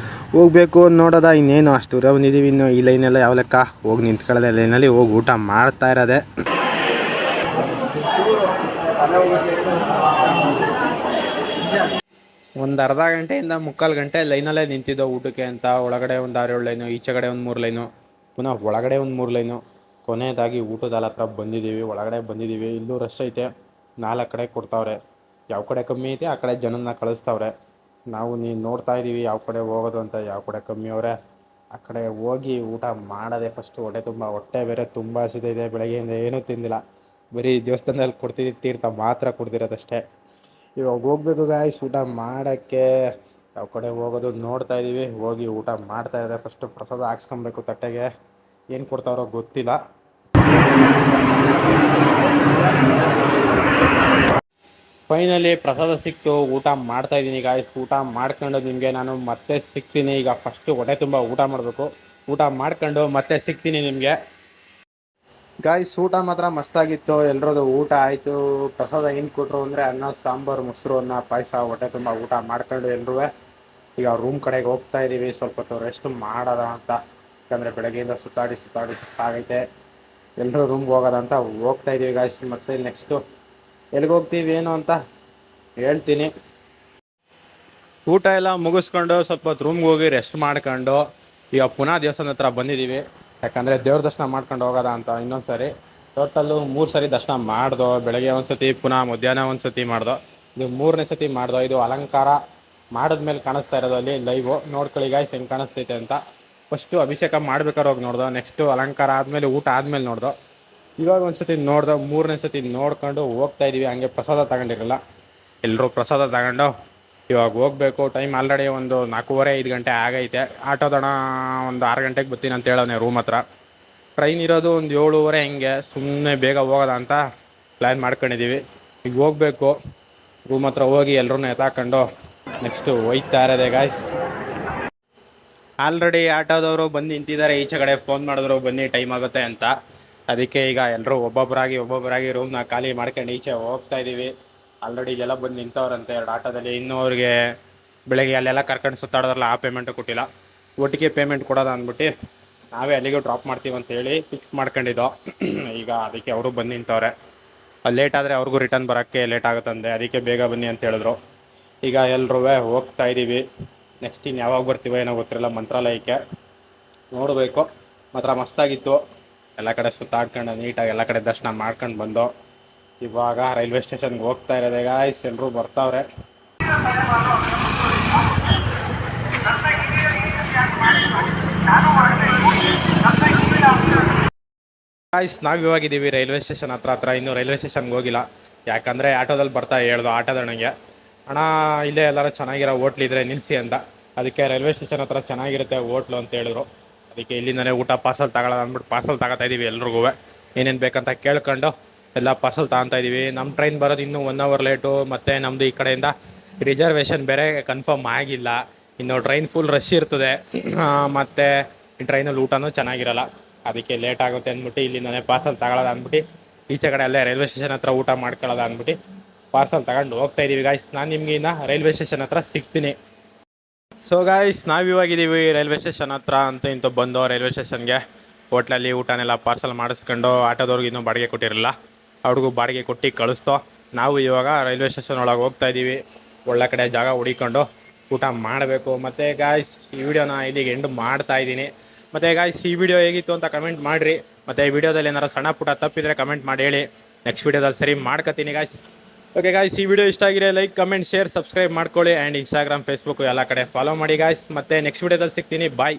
ಹೋಗಬೇಕು ನೋಡೋದ. ಇನ್ನೇನು ಅಷ್ಟು ದೂರ ಬಂದಿದ್ದೀವಿ. ಇನ್ನು ಈ ಲೈನೆಲ್ಲ ಯಾವ ಲೆಕ್ಕ, ಹೋಗಿ ನಿಂತ್ಕೊಳ್ಳೋದೆ ಲೈನಲ್ಲಿ, ಹೋಗಿ ಊಟ ಮಾಡ್ತಾ ಇರೋದೆ. ಒಂದು ಅರ್ಧ ಗಂಟೆಯಿಂದ 3/4 ಗಂಟೆ ಲೈನಲ್ಲೇ ನಿಂತಿದ್ದೋ ಊಟಕ್ಕೆ ಅಂತ. ಒಳಗಡೆ ಒಂದು 6-7 ಲೈನು, ಈಚೆ ಕಡೆ ಒಂದು 3 ಲೈನು, ಪುನಃ ಒಳಗಡೆ ಒಂದು 3 ಲೈನು. ಕೊನೆಯದಾಗಿ ಊಟದ ಹತ್ರ ಬಂದಿದ್ದೀವಿ, ಒಳಗಡೆ ಬಂದಿದ್ದೀವಿ. ಇಲ್ಲೂ ರಶ್ ಐತೆ. 4 ಕಡೆ ಕೊಡ್ತಾವ್ರೆ. ಯಾವ ಕಡೆ ಕಮ್ಮಿ ಐತೆ ಆ ಕಡೆ ಜನನ ಕಳಿಸ್ತಾವ್ರೆ. ನಾವು ನೀನು ನೋಡ್ತಾ ಇದ್ದೀವಿ ಯಾವ ಕಡೆ ಹೋಗೋದು ಅಂತ, ಯಾವ ಕಡೆ ಕಮ್ಮಿ ಅವರೇ ಆ ಕಡೆ ಹೋಗಿ ಊಟ ಮಾಡೋದೆ ಫಸ್ಟು. ಹೊಟ್ಟೆ ತುಂಬ, ಹೊಟ್ಟೆ ಬೇರೆ ತುಂಬ ಹಸಿದಿದೆ, ಬೆಳಗ್ಗೆಯಿಂದ ಏನೂ ತಿಂದಿಲ್ಲ. ಬರೀ ದೇವಸ್ಥಾನದಲ್ಲಿ ಕೊಡ್ತಿದ್ದು ತೀರ್ಥ ಮಾತ್ರ ಕುಡ್ದಿರೋದಷ್ಟೇ. ಇವಾಗ ಹೋಗ್ಬೇಕು ಗಾಯ್ಸ್ ಊಟ ಮಾಡೋಕ್ಕೆ. ಯಾವ ಕಡೆ ಹೋಗೋದು ನೋಡ್ತಾ ಇದ್ದೀವಿ. ಹೋಗಿ ಊಟ ಮಾಡ್ತಾ ಇದೆ. ಫಸ್ಟು ಪ್ರಸಾದ ಹಾಕ್ಸ್ಕೊಬೇಕು ತಟ್ಟೆಗೆ. ಏನು ಕೊಡ್ತಾರೋ ಗೊತ್ತಿಲ್ಲ. ಫೈನಲಿ ಪ್ರಸಾದ ಸಿಕ್ತು, ಊಟ ಮಾಡ್ತಾ ಇದ್ದೀನಿ ಗಾಯ್ಸ್. ಊಟ ಮಾಡ್ಕೊಂಡು ನಿಮಗೆ ನಾನು ಮತ್ತೆ ಸಿಗ್ತೀನಿ. ಈಗ ಫಸ್ಟು ಹೊಟ್ಟೆ ತುಂಬ ಊಟ ಮಾಡಬೇಕು. ಊಟ ಮಾಡ್ಕೊಂಡು ಮತ್ತೆ ಸಿಗ್ತೀನಿ ನಿಮಗೆ. ಗಾಯ್ಸ್ ಊಟ ಮಾತ್ರ ಮಸ್ತಾಗಿತ್ತು. ಎಲ್ಲರದು ಊಟ ಆಯಿತು. ಪ್ರಸಾದ ಏನು ಕೊಟ್ಟರು ಅಂದರೆ ಅನ್ನ ಸಾಂಬಾರು, ಮೊಸರು, ಅನ್ನ, ಪಾಯಸ. ಹೊಟ್ಟೆ ತುಂಬ ಊಟ ಮಾಡ್ಕೊಂಡು ಎಲ್ಲರೂ ಈಗ ರೂಮ್ ಕಡೆಗೆ ಹೋಗ್ತಾ ಇದ್ದೀವಿ. ಸ್ವಲ್ಪ ಹೊತ್ತು ರೆಸ್ಟ್ ಮಾಡೋದ ಅಂತ. ಯಾಕಂದರೆ ಬೆಳಗ್ಗೆಯಿಂದ ಸುತ್ತಾಡಿ ಸುತ್ತಾಗೈತೆ. ಎಲ್ಲರೂ ರೂಮ್ಗೆ ಹೋಗೋದ ಅಂತ ಹೋಗ್ತಾ ಇದ್ದೀವಿ ಗಾಯ್ಸ್. ಮತ್ತೆ ನೆಕ್ಸ್ಟು ಎಲ್ಲಿಗೆ ಹೋಗ್ತೀವಿ ಏನು ಅಂತ ಹೇಳ್ತೀನಿ. ಊಟ ಎಲ್ಲ ಮುಗಿಸ್ಕೊಂಡು ಸ್ವಲ್ಪ ಹೊತ್ತು ರೂಮ್ಗೆ ಹೋಗಿ ರೆಸ್ಟ್ ಮಾಡ್ಕೊಂಡು ಈಗ ಪುನಃ ದೇವಸ್ಥಾನದ ಹತ್ರ ಬಂದಿದ್ದೀವಿ. ಯಾಕಂದರೆ ದೇವ್ರ ದರ್ಶನ ಮಾಡ್ಕೊಂಡು ಹೋಗೋದ ಅಂತ ಇನ್ನೊಂದು ಸರಿ. ಟೋಟಲ್ಲು 3 ಸರಿ ದರ್ಶನ ಮಾಡ್ದೋ. ಬೆಳಗ್ಗೆ ಒಂದು ಸತಿ, ಪುನಃ ಮಧ್ಯಾಹ್ನ ಒಂದು ಸತಿ ಮಾಡ್ದೋ. ಇದು 3ನೇ ಸತಿ ಮಾಡ್ದೋ. ಇದು ಅಲಂಕಾರ ಮಾಡಿದ್ಮೇಲೆ ಕಾಣಿಸ್ತಾ ಇರೋದು ಅಲ್ಲಿ ಲೈವು. ನೋಡ್ಕೊಳ್ಳಿ ಗಾಯ್ಸ್ ಹೆಂಗೆ ಕಾಣಿಸ್ತೈತೆ ಅಂತ. ಫಸ್ಟು ಅಭಿಷೇಕ ಮಾಡ್ಬೇಕಾದ್ರೆ ಹೋಗಿ ನೋಡ್ದೋ. ನೆಕ್ಸ್ಟು ಅಲಂಕಾರ ಆದಮೇಲೆ, ಊಟ ಆದಮೇಲೆ ನೋಡ್ದೋ. ಇವಾಗ ಒಂದು ಸತಿ ನೋಡ್ದೋ. 3ನೇ ಸತಿ ನೋಡ್ಕೊಂಡು ಹೋಗ್ತಾ ಇದ್ದೀವಿ. ಹಂಗೆ ಪ್ರಸಾದ ತಗೊಂಡಿರಲ್ಲ, ಎಲ್ಲರೂ ಪ್ರಸಾದ ತಗೊಂಡು ಇವಾಗ ಹೋಗಬೇಕು. ಟೈಮ್ ಆಲ್ರೆಡಿ ಒಂದು 4:30-5 ಗಂಟೆ ಆಗೈತೆ. ಆಟೋದಣ ಒಂದು 6 ಗಂಟೆಗೆ ಬರ್ತೀನಿ ಅಂತ ಹೇಳೋನೆ ರೂಮ್ ಹತ್ರ. ಟ್ರೈನ್ ಇರೋದು ಒಂದು 7:30 ಹಿಂಗೆ. ಸುಮ್ಮನೆ ಬೇಗ ಹೋಗೋದ ಅಂತ ಪ್ಲ್ಯಾನ್ ಮಾಡ್ಕೊಂಡಿದ್ದೀವಿ. ಈಗ ಹೋಗಬೇಕು. ರೂಮ್ ಹತ್ರ ಹೋಗಿ ಎಲ್ಲರೂ ಎತ್ತಾಕೊಂಡು ನೆಕ್ಸ್ಟು ಹೋಯ್ತಾ ಇರೋದೆ ಗಾಯ್ಸ್. ಆಲ್ರೆಡಿ ಆಟೋದವರು ಬಂದು ನಿಂತಿದ್ದಾರೆ. ಈಚೆ ಕಡೆ ಫೋನ್ ಮಾಡಿದ್ರು ಬನ್ನಿ ಟೈಮ್ ಆಗುತ್ತೆ ಅಂತ. ಅದಕ್ಕೆ ಈಗ ಎಲ್ಲರೂ ಒಬ್ಬೊಬ್ಬರಾಗಿ ರೂಮ್ನ ಖಾಲಿ ಮಾಡ್ಕೊಂಡು ಈಚೆ ಹೋಗ್ತಾ ಇದ್ದೀವಿ. ಆಲ್ರೆಡಿ ಇಲ್ಲೆಲ್ಲ ಬಂದು ನಿಂತವ್ರಂತೆ 2 ಆಟೋದಲ್ಲಿ. ಇನ್ನೂ ಅವ್ರಿಗೆ ಬೆಳಗ್ಗೆ ಅಲ್ಲೆಲ್ಲ ಕರ್ಕೊಂಡು ಸುತ್ತಾಡೋದ್ರಲ್ಲ, ಆ ಪೇಮೆಂಟು ಕೊಟ್ಟಿಲ್ಲ. ಒಟ್ಟಿಗೆ ಪೇಮೆಂಟ್ ಕೊಡೋದು ಅಂದ್ಬಿಟ್ಟು ನಾವೇ ಅಲ್ಲಿಗೂ ಡ್ರಾಪ್ ಮಾಡ್ತೀವಿ ಅಂತೇಳಿ ಫಿಕ್ಸ್ ಮಾಡ್ಕೊಂಡಿದ್ದೋ. ಈಗ ಅದಕ್ಕೆ ಅವರು ಬಂದು ನಿಂತವ್ರೆ. ಲೇಟ್ ಆದರೆ ಅವ್ರಿಗೂ ರಿಟರ್ನ್ ಬರೋಕ್ಕೆ ಲೇಟ್ ಆಗುತ್ತಂದೆ. ಅದಕ್ಕೆ ಬೇಗ ಬನ್ನಿ ಅಂತ ಹೇಳಿದ್ರು. ಈಗ ಎಲ್ಲರೂ ಹೋಗ್ತಾ ಇದ್ದೀವಿ. ನೆಕ್ಸ್ಟ್ ಇನ್ನು ಯಾವಾಗ ಬರ್ತೀವೋ ಏನೋ ಗೊತ್ತಿರಲ್ಲ. ಮಂತ್ರಾಲಯಕ್ಕೆ ನೋಡಬೇಕು. ಮಾತ್ರ ಮಸ್ತಾಗಿತ್ತು. ಎಲ್ಲ ಕಡೆ ಸುತ್ತಾಡ್ಕೊಂಡು ನೀಟಾಗಿ ಎಲ್ಲ ಕಡೆ ದರ್ಶನ ಮಾಡ್ಕೊಂಡು ಬಂದು ಇವಾಗ ರೈಲ್ವೆ ಸ್ಟೇಷನ್ಗೆ ಹೋಗ್ತಾ ಇರೋದೆ ಗಾಯ್ಸ್. ಎಲ್ಲರೂ ಬರ್ತಾವ್ರೆ. ಗಾಯ್ಸ್ ನಾವಿವಾಗಿದ್ದೀವಿ ರೈಲ್ವೆ ಸ್ಟೇಷನ್ ಹತ್ರ. ಇನ್ನೂ ರೈಲ್ವೆ ಸ್ಟೇಷನ್ಗೆ ಹೋಗಿಲ್ಲ. ಯಾಕಂದರೆ ಆಟೋದಲ್ಲಿ ಬರ್ತಾ ಹೇಳ್ದು ಆಟೋದಣ್ಣಗೆ, ಅಣ್ಣ ಇಲ್ಲೇ ಎಲ್ಲರೂ ಚೆನ್ನಾಗಿರೋ ಹೋಟ್ಲಿದ್ರೆ ನಿಲ್ಲಿಸಿ ಅಂತ. ಅದಕ್ಕೆ ರೈಲ್ವೆ ಸ್ಟೇಷನ್ ಹತ್ರ ಚೆನ್ನಾಗಿರುತ್ತೆ ಹೋಟ್ಲು ಅಂತ ಹೇಳಿದ್ರು. ಅದಕ್ಕೆ ಇಲ್ಲಿಂದಲೇ ಊಟ ಪಾರ್ಸಲ್ ತಗೊಳ್ಳೋದು ಅಂದ್ಬಿಟ್ಟು ಪಾರ್ಸಲ್ ತಗೋತಾ ಇದ್ದೀವಿ. ಎಲ್ರಿಗೂ ಏನೇನು ಬೇಕಂತ ಕೇಳ್ಕೊಂಡು ಎಲ್ಲ ಪಾರ್ಸಲ್ ತಗೊತಾ ಇದ್ದೀವಿ. ನಮ್ಮ ಟ್ರೈನ್ ಬರೋದು ಇನ್ನೂ 1 ಅವರ್ ಲೇಟು. ಮತ್ತು ನಮ್ಮದು ಈ ಕಡೆಯಿಂದ ರಿಸರ್ವೇಷನ್ ಬೇರೆ ಕನ್ಫರ್ಮ್ ಆಗಿಲ್ಲ. ಇನ್ನು ಟ್ರೈನ್ ಫುಲ್ ರಶ್ ಇರ್ತದೆ. ಮತ್ತು ಈ ಟ್ರೈನಲ್ಲಿ ಊಟನೂ ಚೆನ್ನಾಗಿರಲ್ಲ. ಅದಕ್ಕೆ ಲೇಟ್ ಆಗುತ್ತೆ ಅಂದ್ಬಿಟ್ಟು ಇಲ್ಲಿಂದಲೇ ಪಾರ್ಸಲ್ ತಗೊಳ್ಳೋದು ಅಂದ್ಬಿಟ್ಟು ಈಚೆ ಕಡೆ ಅಲ್ಲೇ ರೈಲ್ವೆ ಸ್ಟೇಷನ್ ಹತ್ರ ಊಟ ಮಾಡ್ಕೊಳ್ಳೋದು ಅಂದ್ಬಿಟ್ಟು ಪಾರ್ಸಲ್ ತಗೊಂಡು ಹೋಗ್ತಾ ಇದ್ದೀವಿ ಗಾಯ್ಸ್. ನಾನು ನಿಮಗೆ ಇನ್ನು ರೈಲ್ವೆ ಸ್ಟೇಷನ್ ಹತ್ರ ಸಿಗ್ತೀನಿ. ಸೊ ಗಾಯ್ಸ್ ನಾವಿವಾಗಿದ್ದೀವಿ ರೈಲ್ವೆ ಸ್ಟೇಷನ್ ಹತ್ರ. ಇಂತೂ ಬಂದು ರೈಲ್ವೆ ಸ್ಟೇಷನ್ಗೆ ಹೋಟ್ಲಲ್ಲಿ ಊಟನೆಲ್ಲ ಪಾರ್ಸಲ್ ಮಾಡಿಸ್ಕೊಂಡು ಆಟೋದವ್ರಿಗೆ ಇನ್ನೂ ಬಾಡಿಗೆ ಕೊಟ್ಟಿರಲಿಲ್ಲ, ಅವ್ರಿಗೂ ಬಾಡಿಗೆ ಕೊಟ್ಟು ಕಳಿಸ್ತೋ. ನಾವು ಇವಾಗ ರೈಲ್ವೆ ಸ್ಟೇಷನ್ ಒಳಗೆ ಹೋಗ್ತಾ ಇದ್ದೀವಿ. ಒಳ್ಳೆ ಕಡೆ ಜಾಗ ಹುಡಿಕೊಂಡು ಊಟ ಮಾಡಬೇಕು. ಮತ್ತು ಗಾಯ್ಸ್ ಈ ವಿಡಿಯೋನ ಇಲ್ಲಿಗೆ ಎಂಡ್ ಮಾಡ್ತಾ ಇದ್ದೀನಿ. ಮತ್ತು ಗಾಯ್ಸ್ ಈ ವಿಡಿಯೋ ಹೇಗಿತ್ತು ಅಂತ ಕಮೆಂಟ್ ಮಾಡಿರಿ. ಮತ್ತು ಈ ವಿಡಿಯೋದಲ್ಲಿ ಏನಾರು ಸಣ್ಣ ಪುಟ್ಟ ತಪ್ಪಿದ್ರೆ ಕಮೆಂಟ್ ಮಾಡಿ ಹೇಳಿ. ನೆಕ್ಸ್ಟ್ ವಿಡಿಯೋದಲ್ಲಿ ಸರಿ ಮಾಡ್ಕೊತೀನಿ ಗಾಯ್ಸ್. ಓಕೆ ಗಾಯ್ಸ್ ಈ ವಿಡಿಯೋ ಇಷ್ಟ ಆಗಿರೋ ಲೈಕ್, ಕಮೆಂಟ್, ಶೇರ್, ಸಬ್ಸ್ಕ್ರೈಬ್ ಮಾಡ್ಕೊಳ್ಳಿ. ಆ್ಯಂಡ್ ಇನ್ಸ್ಟಾಗ್ರಾಮ್, ಫೇಸ್ಬುಕ್ ಎಲ್ಲ ಕಡೆ ಫಾಲೋ ಮಾಡಿ ಗಾಯ್ಸ್. ಮತ್ತು ನೆಕ್ಸ್ಟ್ ವಿಡಿಯೋದಲ್ಲಿ ಸಿಗ್ತೀನಿ. ಬಾಯ್.